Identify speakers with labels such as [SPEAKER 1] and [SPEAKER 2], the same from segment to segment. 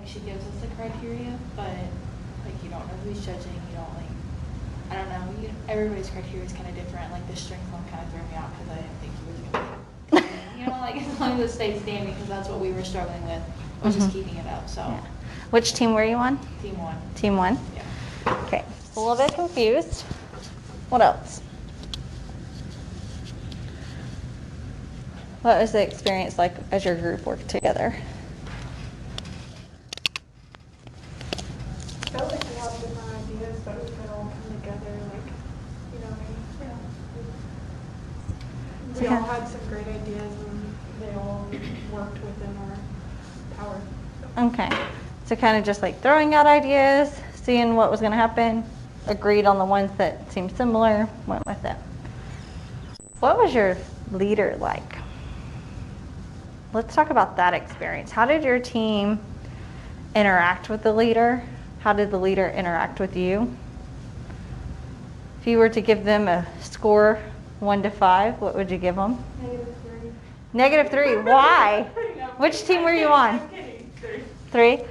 [SPEAKER 1] she gives us the criteria, but like you don't know who's judging. You don't like, I don't know. Everybody's criteria is kind of different. Like the strength one kind of threw me out because I didn't think he was gonna. You know, like as long as it stayed standing, because that's what we were struggling with, was just keeping it up. So.
[SPEAKER 2] Yeah. Which team were you on?
[SPEAKER 1] Team 1.
[SPEAKER 2] Team 1?
[SPEAKER 1] Yeah.
[SPEAKER 2] Okay. A little bit confused. What else? What was the experience like as your group worked together?
[SPEAKER 3] I felt like we had different ideas, but we could all come together, like, you know what I mean? We all had some great ideas, and they all worked within our power.
[SPEAKER 2] Okay. So kind of just like throwing out ideas, seeing what was going to happen, agreed on the ones that seemed similar, went with it. What was your leader like? Let's talk about that experience. How did your team interact with the leader? How did the leader interact with you? If you were to give them a score 1 to 5, what would you give them?
[SPEAKER 3] -3.
[SPEAKER 2] -3. Why? Which team were you on?
[SPEAKER 3] I'm kidding.
[SPEAKER 2] 3.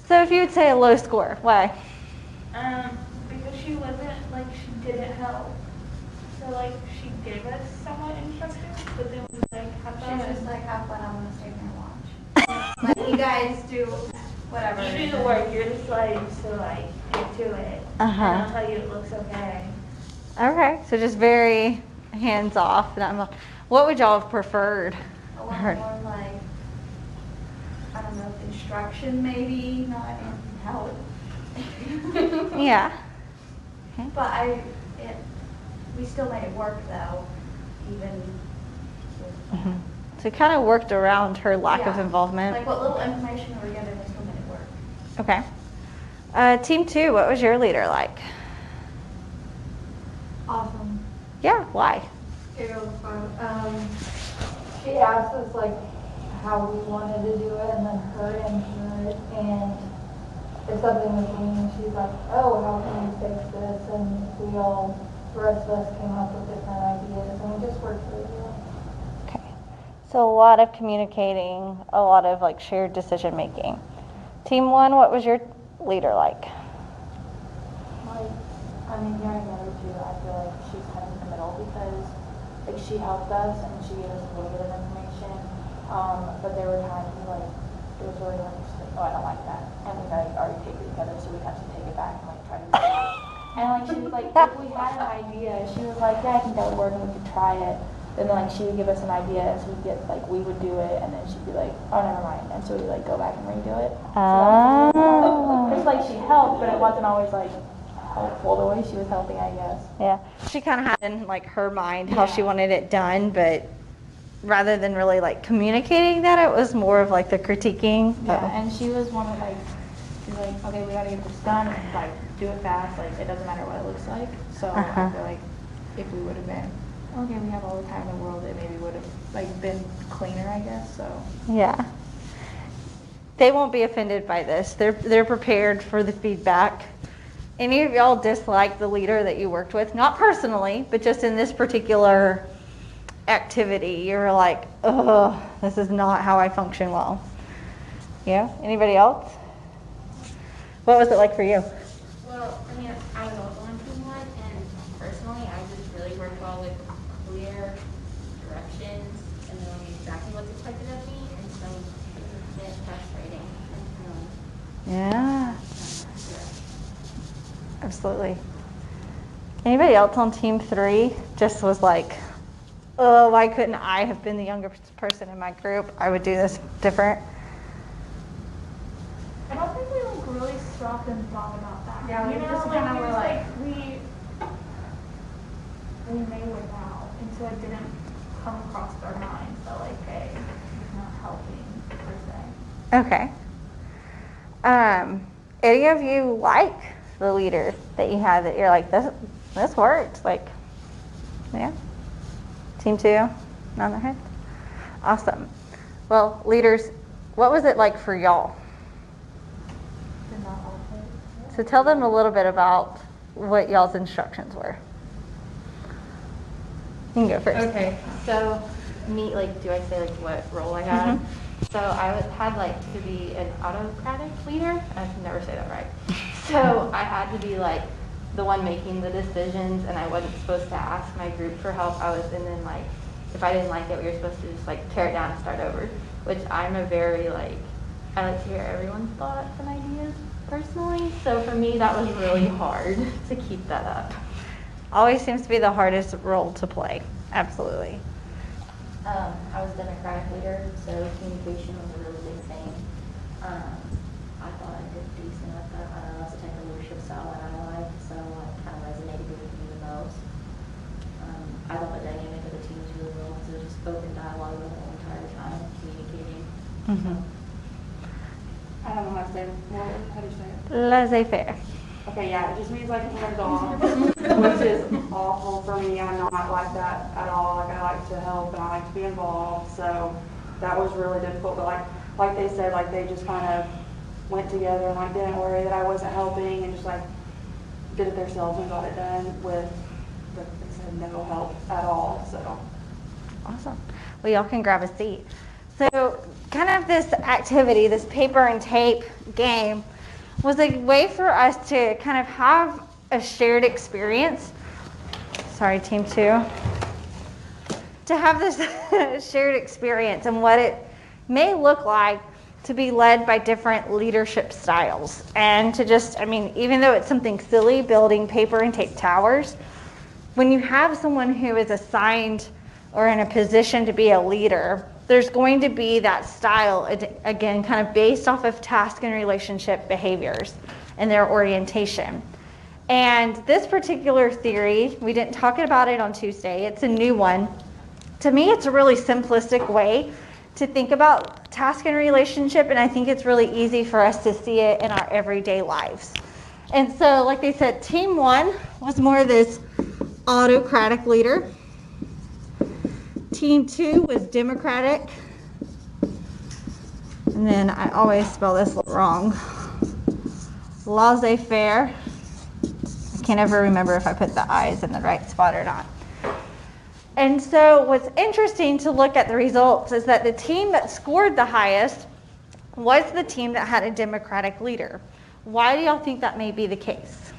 [SPEAKER 2] So if you would say a low score, why?
[SPEAKER 4] Because she wasn't, like, she didn't help. So, like, she gave us somewhat instructions, but then was like, have fun.
[SPEAKER 5] She's just like, have fun, I'm gonna stay here and watch. Like, you guys do whatever.
[SPEAKER 4] You do the work, you're the slave, so, like, get to it.
[SPEAKER 2] Uh-huh.
[SPEAKER 4] And I'll tell you it looks okay.
[SPEAKER 2] Okay, so just very hands off. What would y'all have preferred?
[SPEAKER 5] A lot more like, I don't know, instruction maybe, not in help.
[SPEAKER 2] Yeah.
[SPEAKER 5] But we still made it work though, even with that.
[SPEAKER 2] So kind of worked around her lack of
[SPEAKER 5] Yeah.
[SPEAKER 2] involvement.
[SPEAKER 5] Like what little information we were given, we still made it work.
[SPEAKER 2] Okay. Team 2, what was your leader like?
[SPEAKER 3] Awesome.
[SPEAKER 2] Yeah, why?
[SPEAKER 3] It was fun.
[SPEAKER 6] She asked us like how we wanted to do it, and then her input, and if something was wrong, she's like, oh, how can we fix this? And the rest of us came up with different ideas, and we just worked really well.
[SPEAKER 2] Okay. So a lot of communicating, a lot of like shared decision making. Team 1, what was your leader like?
[SPEAKER 1] Hearing the other two, I feel like she's kind of in the middle because, like, she helped us and she gave us a little bit of information, but there were times like it was really like, she's like, oh, I don't like that, and we like already picked it together, so we had to take it back and like try to do it. And like she was like, if we had an idea, she was like, yeah, I think that would work and we could try it. Then like she would give us an idea and so we would do it, and then she'd be like, oh, never mind, and so we'd like go back and redo it. So it's like she helped, but it wasn't always like helpful the way she was helping, I guess.
[SPEAKER 2] Yeah. She kind of had in like her mind how she wanted it done, but rather than really like communicating that, it was more of like the critiquing.
[SPEAKER 1] Yeah, and she was one of like, she's like, okay, we gotta get this done, and like do it fast, like it doesn't matter what it looks like. So I feel like if we would have been, okay, we have all the time in the world, it maybe would have like been cleaner, I guess. So
[SPEAKER 2] Yeah. They won't be offended by this. They're prepared for the feedback. Any of y'all dislike the leader that you worked with? Not personally, but just in this particular activity. You were like, oh, this is not how I function well. Yeah? Anybody else? What was it like for you?
[SPEAKER 7] Well, I mean, I was also on team 1, and personally, I just really worked well with clear directions and knowing exactly what's expected of me, and so it was a bit frustrating.
[SPEAKER 2] Yeah. Absolutely. Anybody else on team 3 just was like, oh, why couldn't I have been the younger person in my group? I would do this different.
[SPEAKER 4] I don't think we like really stopped and thought about that.
[SPEAKER 5] Yeah, we
[SPEAKER 4] you know,
[SPEAKER 5] just
[SPEAKER 4] like,
[SPEAKER 5] kinda
[SPEAKER 4] we
[SPEAKER 5] were
[SPEAKER 4] just,
[SPEAKER 5] like-
[SPEAKER 4] we made it out, and so it didn't come across our minds that like, hey, it's not helping per se.
[SPEAKER 2] Okay. Any of you like the leader that you had that you're like, this worked? Like, yeah? Team 2 on their head? Awesome. Well, leaders, what was it like for y'all? So tell them a little bit about what y'all's instructions were. You can go first.
[SPEAKER 8] Okay, so me, like, do I say like what role I had? So had like to be an autocratic leader. I can never say that right. So I had to be like the one making the decisions, and I wasn't supposed to ask my group for help. And then like, if I didn't like it, we were supposed to just like tear it down and start over, which I'm a very like, I like to hear everyone's thoughts and ideas personally. So for me, that was really hard to keep that up.
[SPEAKER 2] Always seems to be the hardest role to play. Absolutely.
[SPEAKER 7] I was Democratic leader, so communication was a really big thing. I thought I did decent at that. That's the type of leadership style that I like, so it kind of resonated with me the most. I thought the dynamic of the team was really well, so just spoken dialogue the whole entire time, communicating.
[SPEAKER 2] Mm-hmm.
[SPEAKER 9] I don't know how to say it. Well, how do you say it?
[SPEAKER 2] Laissez-faire.
[SPEAKER 9] Okay, yeah, it just means like hands off, which is awful for me. I'm not like that at all. Like I like to help and I like to be involved. So that was really difficult. But like they said, like they just kind of went together and like didn't worry that I wasn't helping and just like did it themselves and got it done with, like they said, no help at all. So
[SPEAKER 2] Awesome. Well, y'all can grab a seat. So kind of this activity, this paper and tape game, was a way for us to kind of have a shared experience. Sorry, team 2. To have this shared experience and what it may look like to be led by different leadership styles. And to just, I mean, even though it's something silly, building paper and tape towers, when you have someone who is assigned or in a position to be a leader, there's going to be that style, again, kind of based off of task and relationship behaviors and their orientation. And this particular theory, we didn't talk about it on Tuesday, it's a new one. To me, it's a really simplistic way to think about task and relationship, and I think it's really easy for us to see it in our everyday lives. And so, like they said, team 1 was more this autocratic leader. Team 2 was democratic. And then I always spell this wrong. Laissez-faire. I can't ever remember if I put the I's in the right spot or not. And so what's interesting to look at the results is that the team that scored the highest was the team that had a democratic leader. Why do y'all think that may be the case?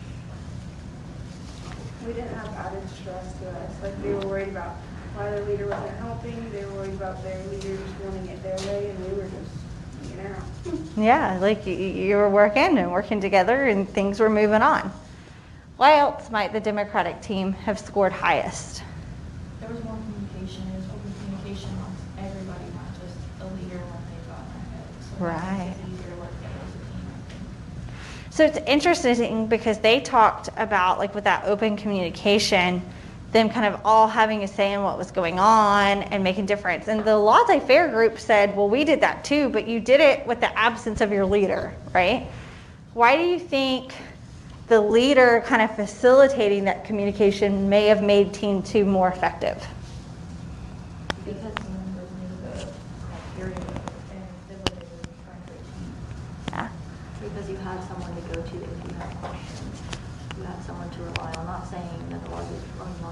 [SPEAKER 3] We didn't have added stress to us. Like they were worried about why their leader wasn't helping. They were worried about their leader just wanting it their way, and we were just hanging out.
[SPEAKER 2] Yeah, like you were working together and things were moving on. Why else might the Democratic team have scored highest?
[SPEAKER 1] There was more communication. It was open communication amongst everybody, not just a leader and what they thought in their head. So
[SPEAKER 2] Right.
[SPEAKER 1] it's easier to work together as a team, I think.
[SPEAKER 2] So it's interesting because they talked about, like with that open communication, them kind of all having a say in what was going on and making difference. And the laissez-faire group said, well, we did that too, but you did it with the absence of your leader, right? Why do you think the leader kind of facilitating that communication may have made team 2 more effective?
[SPEAKER 1] Because the members knew the criteria and they were trying to achieve.
[SPEAKER 2] Yeah.
[SPEAKER 5] Because you had someone to go to if you had questions. You had someone to rely on. Not saying that the ones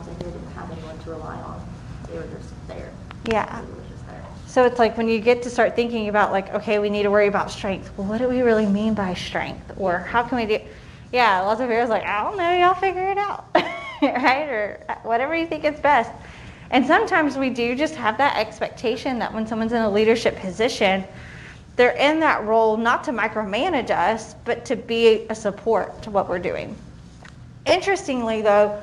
[SPEAKER 5] that didn't have anyone to rely on. They were just there.
[SPEAKER 2] Yeah.
[SPEAKER 5] They were just there.
[SPEAKER 2] So it's like when you get to start thinking about like, okay, we need to worry about strength. Well, what do we really mean by strength? Or how can we do? Yeah, lots of people are like, I don't know, y'all figure it out, right? Or whatever you think is best. And sometimes we do just have that expectation that when someone's in a leadership position, they're in that role not to micromanage us, but to be a support to what we're doing. Interestingly, though,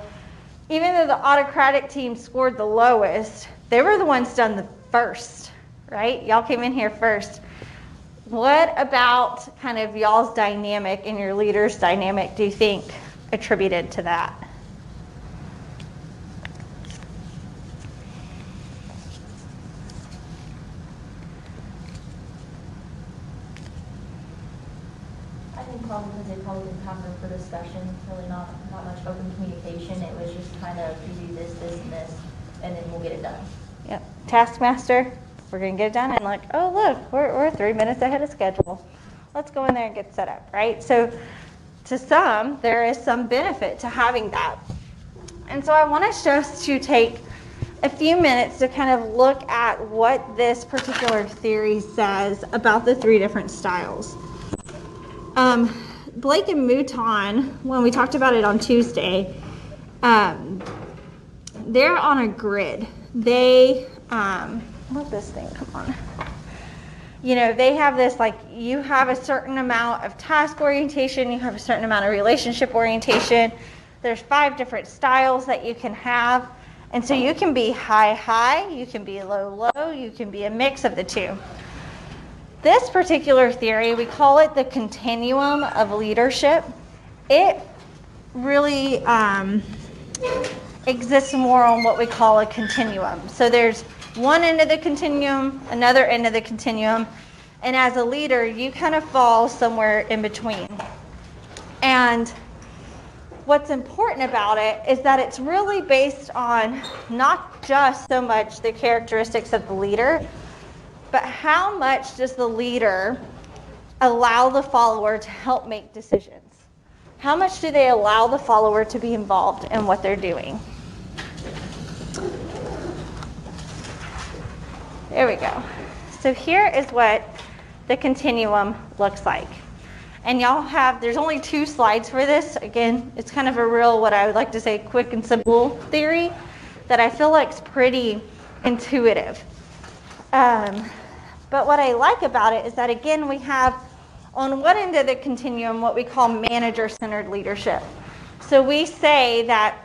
[SPEAKER 2] even though the autocratic team scored the lowest, they were the ones done the first, right? Y'all came in here first. What about kind of y'all's dynamic and your leader's dynamic do you think attributed to that?
[SPEAKER 7] I think probably because they probably didn't have room for discussion, really not much open communication. It was just kind of, you do this, this, and this, and then we'll get it done.
[SPEAKER 2] Yep. Taskmaster, we're going to get it done. And like, oh, look, we're 3 minutes ahead of schedule. Let's go in there and get set up, right? So to some, there is some benefit to having that. And so I want us just to take a few minutes to kind of look at what this particular theory says about the three different styles. Blake and Mouton, when we talked about it on Tuesday, they're on a grid. They, what's this thing? Come on. You know, they have this, like, you have a certain amount of task orientation, you have a certain amount of relationship orientation. There's 5 different styles that you can have. And so you can be high, you can be low, you can be a mix of the two. This particular theory, we call it the continuum of leadership. It really exists more on what we call a continuum. So there's one end of the continuum, another end of the continuum, and as a leader, you kind of fall somewhere in between. And what's important about it is that it's really based on not just so much the characteristics of the leader, but how much does the leader allow the follower to help make decisions? How much do they allow the follower to be involved in what they're doing? There we go. So here is what the continuum looks like. And y'all have, there's only 2 slides for this. Again, it's kind of a real, what I would like to say, quick and simple theory that I feel like is pretty intuitive. But what I like about it is that, again, we have on one end of the continuum what we call manager-centered leadership. So we say that,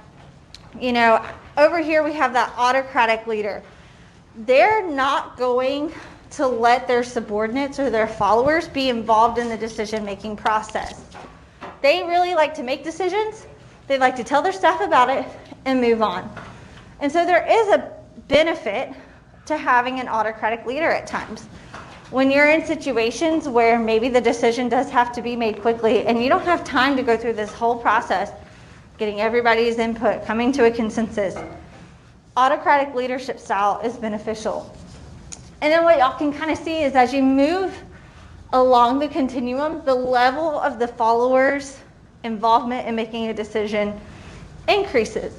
[SPEAKER 2] you know, over here we have that autocratic leader. They're not going to let their subordinates or their followers be involved in the decision-making process. They really like to make decisions. They like to tell their staff about it and move on. And so there is a benefit to having an autocratic leader at times. When you're in situations where maybe the decision does have to be made quickly and you don't have time to go through this whole process, getting everybody's input, coming to a consensus, autocratic leadership style is beneficial. And then what y'all can kind of see is as you move along the continuum, the level of the followers' involvement in making a decision increases.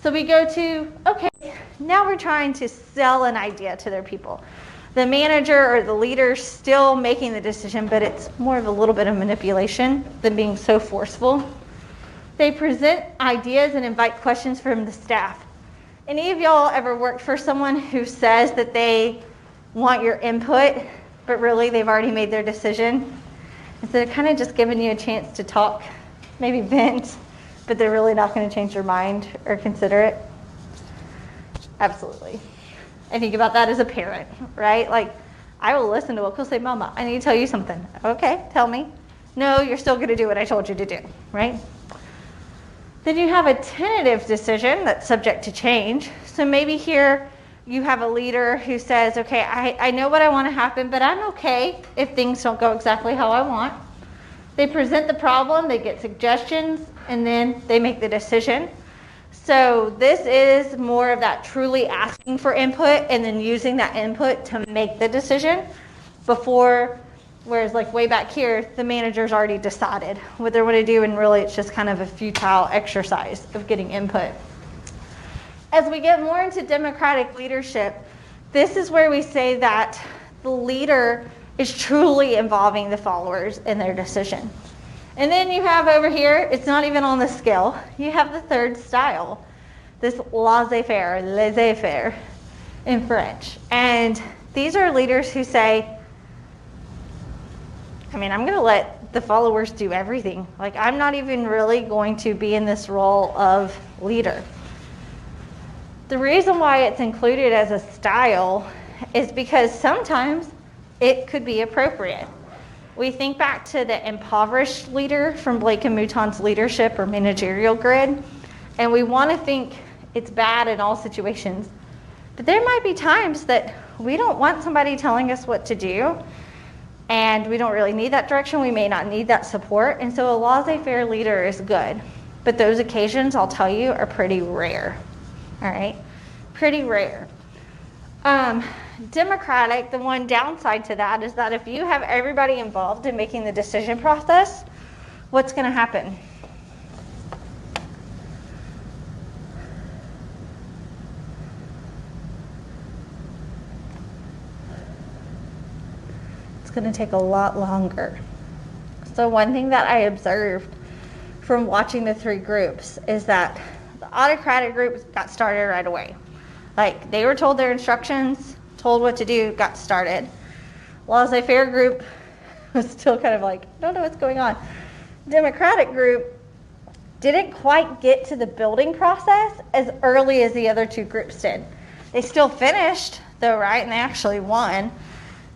[SPEAKER 2] So we go to, okay, now we're trying to sell an idea to their people. The manager or the leader's still making the decision, but it's more of a little bit of manipulation than being so forceful. They present ideas and invite questions from the staff. Any of y'all ever worked for someone who says that they want your input, but really they've already made their decision? And so they're kind of just giving you a chance to talk, maybe vent, but they're really not going to change your mind or consider it? Absolutely. I think about that as a parent, right? Like, I will listen to what he'll say, Mama, I need to tell you something. Okay, tell me. No, you're still going to do what I told you to do, right? Then you have a tentative decision that's subject to change. So maybe here you have a leader who says, okay, I know what I want to happen, but I'm okay if things don't go exactly how I want. They present the problem, they get suggestions, and then they make the decision. So this is more of that truly asking for input and then using that input to make the decision before, whereas like way back here, the manager's already decided what they want to do, and really it's just kind of a futile exercise of getting input. As we get more into democratic leadership, this is where we say that the leader is truly involving the followers in their decision. And then you have over here, it's not even on the scale, you have the third style, this laissez-faire in French. And these are leaders who say, I'm going to let the followers do everything. Like, I'm not even really going to be in this role of leader. The reason why it's included as a style is because sometimes it could be appropriate. We think back to the impoverished leader from Blake and Mouton's leadership or managerial grid, and we want to think it's bad in all situations. But there might be times that we don't want somebody telling us what to do, and we don't really need that direction. We may not need that support, and so a laissez-faire leader is good. But those occasions, I'll tell you, are pretty rare. All right? Pretty rare. Democratic, the one downside to that is that if you have everybody involved in making the decision process, what's going to happen? going to take a lot longer. So one thing that I observed from watching the 3 groups is that the autocratic group got started right away. Like, they were told their instructions, told what to do, got started. Laissez-faire group was still kind of like, I don't know what's going on. Democratic group didn't quite get to the building process as early as the other 2 groups did. They still finished, though, right? And they actually won.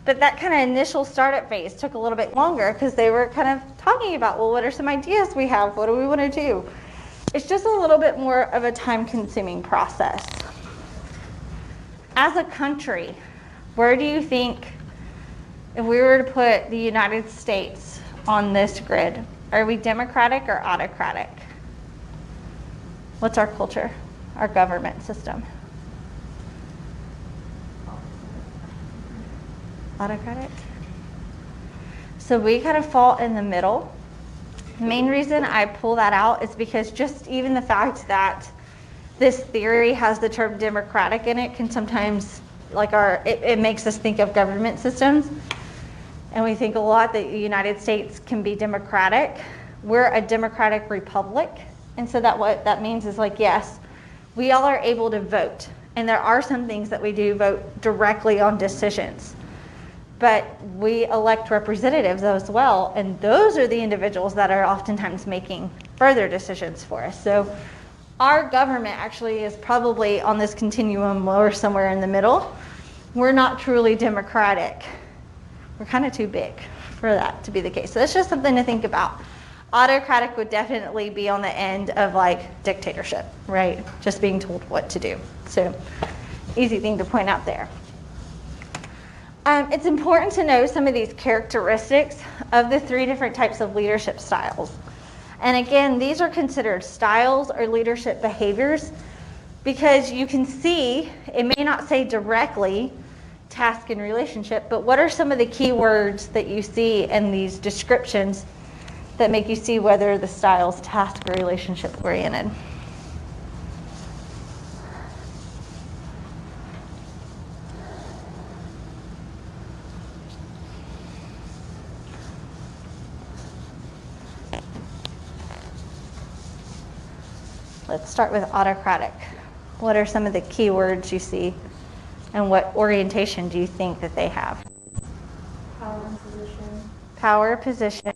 [SPEAKER 2] But that kind of initial startup phase took a little bit longer because they were kind of talking about, well, what are some ideas we have? What do we want to do? It's just a little bit more of a time-consuming process. As a country, where do you think, if we were to put the United States on this grid, are we democratic or autocratic? What's our culture, our government system? Autocratic. So we kind of fall in the middle. The main reason I pull that out is because just even the fact that this theory has the term democratic in it can sometimes, like, it makes us think of government systems. And we think a lot that the United States can be democratic. We're a democratic republic. And so that what that means is, like, yes, we all are able to vote. And there are some things that we do vote directly on decisions. But we elect representatives as well, and those are the individuals that are oftentimes making further decisions for us. So our government actually is probably on this continuum or somewhere in the middle. We're not truly democratic. We're kind of too big for that to be the case. So that's just something to think about. Autocratic would definitely be on the end of, like, dictatorship, right? Just being told what to do. So easy thing to point out there. It's important to know some of these characteristics of the 3 different types of leadership styles. And again, these are considered styles or leadership behaviors because you can see, it may not say directly task and relationship, but what are some of the key words that you see in these descriptions that make you see whether the style is task or relationship oriented? Let's start with autocratic. What are some of the key words you see, and what orientation do you think that they have?
[SPEAKER 3] Power and position.
[SPEAKER 2] Power, position.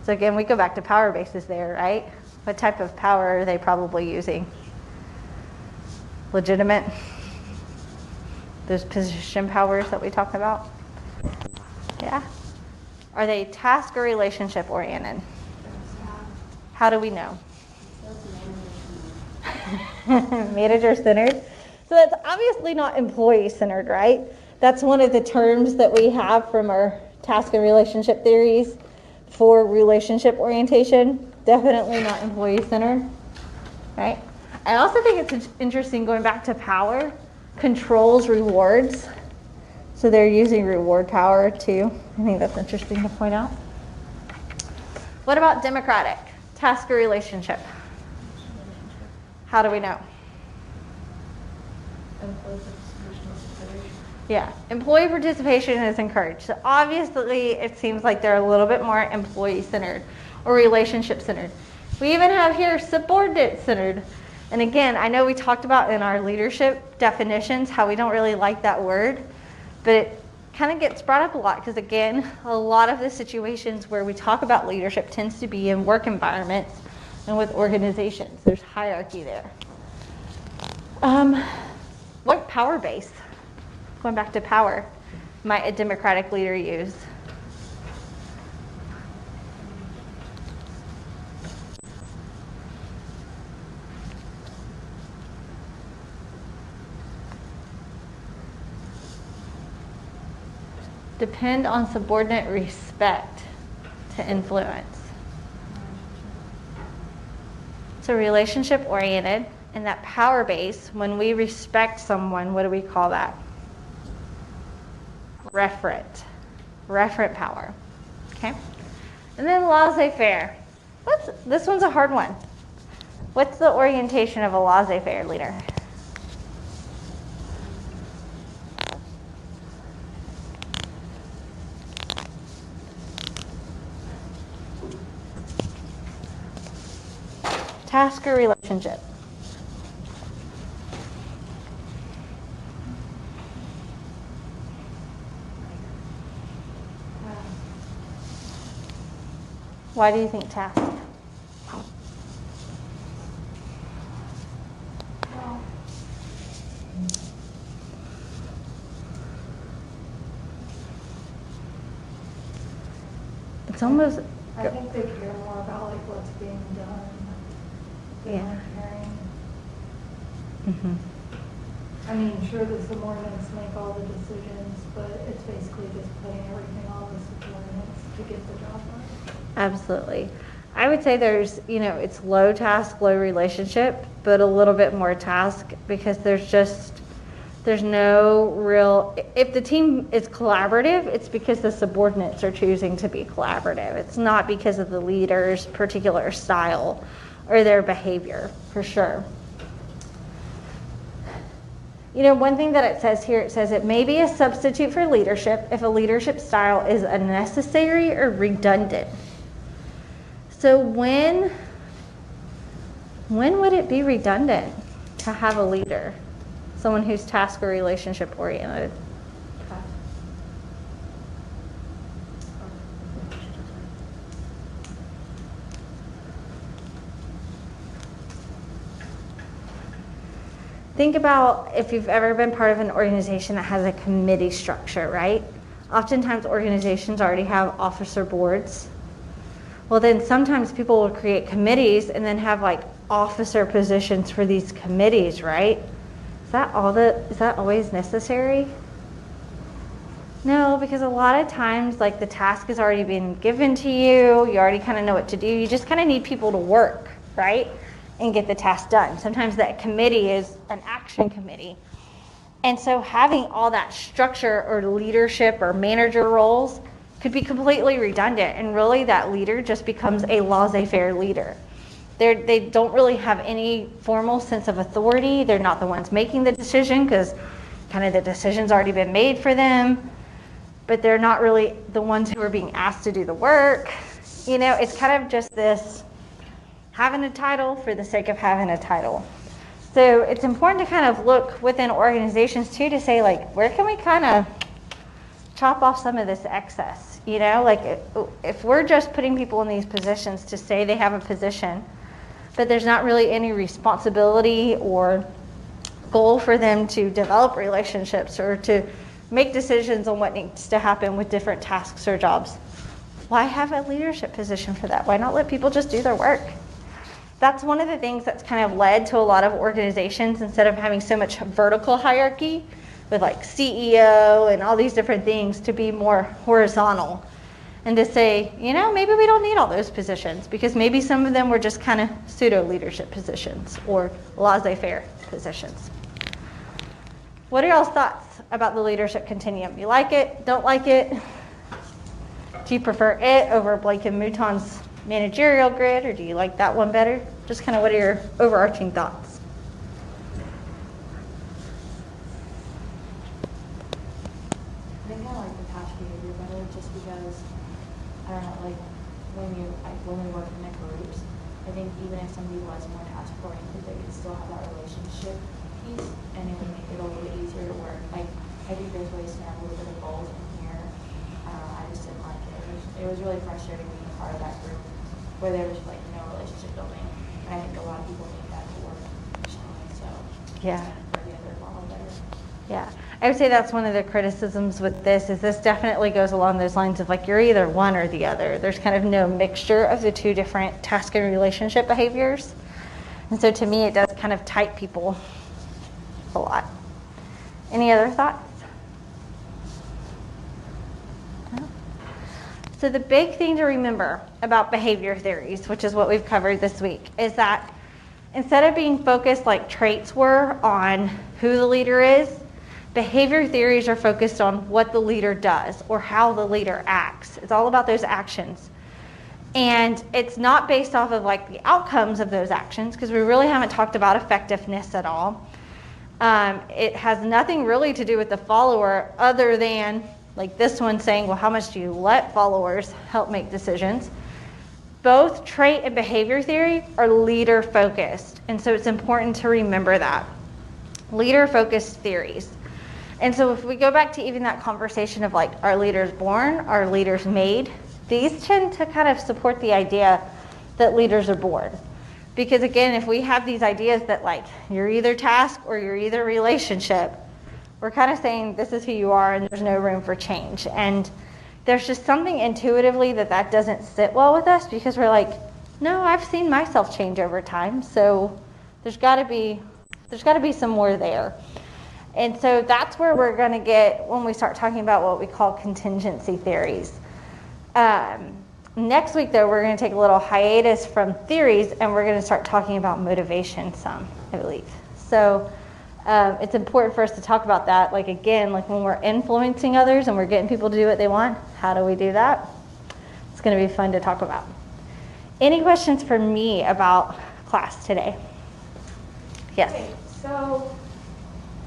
[SPEAKER 2] So again, we go back to power bases there, right? What type of power are they probably using? Legitimate? Those position powers that we talk about? Yeah. Are they task or relationship oriented? How do we know? Manager centered. So that's obviously not employee centered, right? That's one of the terms that we have from our task and relationship theories for relationship orientation. Definitely not employee centered, right? I also think it's interesting, going back to power, controls rewards. So they're using reward power too. I think that's interesting to point out. What about democratic? Task or relationship? How do we know? Yeah, employee participation is encouraged. So obviously it seems like they're a little bit more employee centered or relationship centered. We even have here subordinate centered. And again, I know we talked about in our leadership definitions how we don't really like that word, but it kind of gets brought up a lot because, again, a lot of the situations where we talk about leadership tends to be in work environments and with organizations. There's hierarchy there. What power base, going back to power, might a democratic leader use? Depend on subordinate respect to influence. So relationship oriented, and that power base, when we respect someone, what do we call that? Referent power. Okay? And then laissez-faire. This one's a hard one. What's the orientation of a laissez-faire leader? Task or relationship? Why do you think task? It's almost,
[SPEAKER 6] I think they care more about like what's being done than
[SPEAKER 2] Yeah.
[SPEAKER 6] like caring.
[SPEAKER 2] mhm.
[SPEAKER 6] I mean, sure, the subordinates make all the decisions, but it's basically just putting everything on the subordinates to get the job done.
[SPEAKER 2] Absolutely. I would say there's, it's low task, low relationship, but a little bit more task because there's no real, if the team is collaborative, it's because the subordinates are choosing to be collaborative. It's not because of the leader's particular style or their behavior, for sure. One thing that it says here, it says it may be a substitute for leadership if a leadership style is unnecessary or redundant. So when would it be redundant to have a leader? Someone who's task or relationship oriented? Think about if you've ever been part of an organization that has a committee structure, right? Oftentimes organizations already have officer boards. Well, then sometimes people will create committees and then have like officer positions for these committees, right? Is that always necessary? No, because a lot of times like the task has already been given to you. You already kind of know what to do. You just kind of need people to work, right? And get the task done. Sometimes that committee is an action committee. And so having all that structure or leadership or manager roles could be completely redundant, and really that leader just becomes a laissez-faire leader. They don't really have any formal sense of authority. They're not the ones making the decision because kind of the decision's already been made for them, but they're not really the ones who are being asked to do the work. It's kind of just this having a title for the sake of having a title. So it's important to kind of look within organizations too to say like, where can we kind of chop off some of this excess? Like if we're just putting people in these positions to say they have a position, but there's not really any responsibility or goal for them to develop relationships or to make decisions on what needs to happen with different tasks or jobs. Why have a leadership position for that? Why not let people just do their work? That's one of the things that's kind of led to a lot of organizations, instead of having so much vertical hierarchy with like CEO and all these different things, to be more horizontal and to say, maybe we don't need all those positions because maybe some of them were just kind of pseudo leadership positions or laissez-faire positions. What are y'all's thoughts about the leadership continuum? You like it? Don't like it? Do you prefer it over Blake and Mouton's managerial grid, or do you like that one better? Just kind of what are your overarching thoughts?
[SPEAKER 5] I think I like the task behavior better just because, I don't know, like when we work in the groups, I think even if somebody was more task oriented, they could still have that relationship piece and it would make it a little bit easier to work. Like, I think there's ways to have a little bit of goals in here. I just didn't like it. It was really frustrating being part of that group where there was like no relationship building. And I think a lot of people need that to work efficiently, so.
[SPEAKER 2] Yeah.
[SPEAKER 5] For the other model better.
[SPEAKER 2] Yeah, I would say that's one of the criticisms with this, is this definitely goes along those lines of like you're either one or the other. There's kind of no mixture of the two different task and relationship behaviors. And so to me, it does kind of type people a lot. Any other thoughts? No? So the big thing to remember about behavior theories, which is what we've covered this week, is that instead of being focused like traits were on who the leader is, behavior theories are focused on what the leader does or how the leader acts. It's all about those actions. And it's not based off of like the outcomes of those actions, because we really haven't talked about effectiveness at all. It has nothing really to do with the follower other than like this one saying, well, how much do you let followers help make decisions? both trait and behavior theory are leader focused. And so it's important to remember that. Leader focused theories. And so if we go back to even that conversation of like, are leaders born, are leaders made? These tend to kind of support the idea that leaders are born. Because again, if we have these ideas that like, you're either task or you're either relationship, we're kind of saying this is who you are and there's no room for change. And there's just something intuitively that doesn't sit well with us, because we're like, no, I've seen myself change over time. So there's gotta be some more there. And so that's where we're going to get when we start talking about what we call contingency theories. Next week, though, we're going to take a little hiatus from theories, and we're going to start talking about motivation some, I believe. So it's important for us to talk about that. Like, again, like when we're influencing others and we're getting people to do what they want, how do we do that? It's going to be fun to talk about. Any questions for me about class today? Yes?
[SPEAKER 3] Okay, so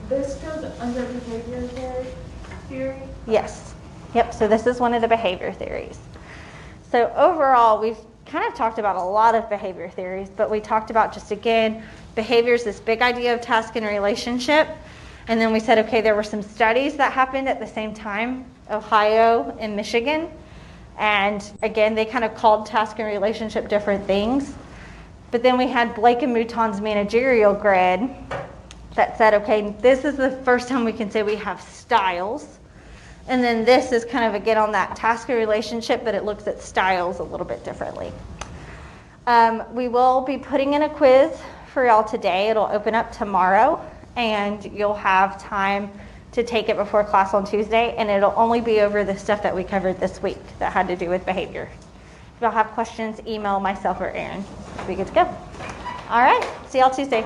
[SPEAKER 3] this goes under behavior theory?
[SPEAKER 2] Yes. Yep, so this is one of the behavior theories. So overall, we've kind of talked about a lot of behavior theories, but we talked about just, again, behavior is this big idea of task and relationship. And then we said, okay, there were some studies that happened at the same time, Ohio and Michigan. And again, they kind of called task and relationship different things. But then we had Blake and Mouton's managerial grid that said, okay, this is the first time we can say we have styles. And then this is kind of, again, on that task and relationship, but it looks at styles a little bit differently. We will be putting in a quiz for y'all today. It'll open up tomorrow, and you'll have time to take it before class on Tuesday, and it'll only be over the stuff that we covered this week that had to do with behavior. If y'all have questions, email myself or Erin. Be good to go. All right, see y'all Tuesday.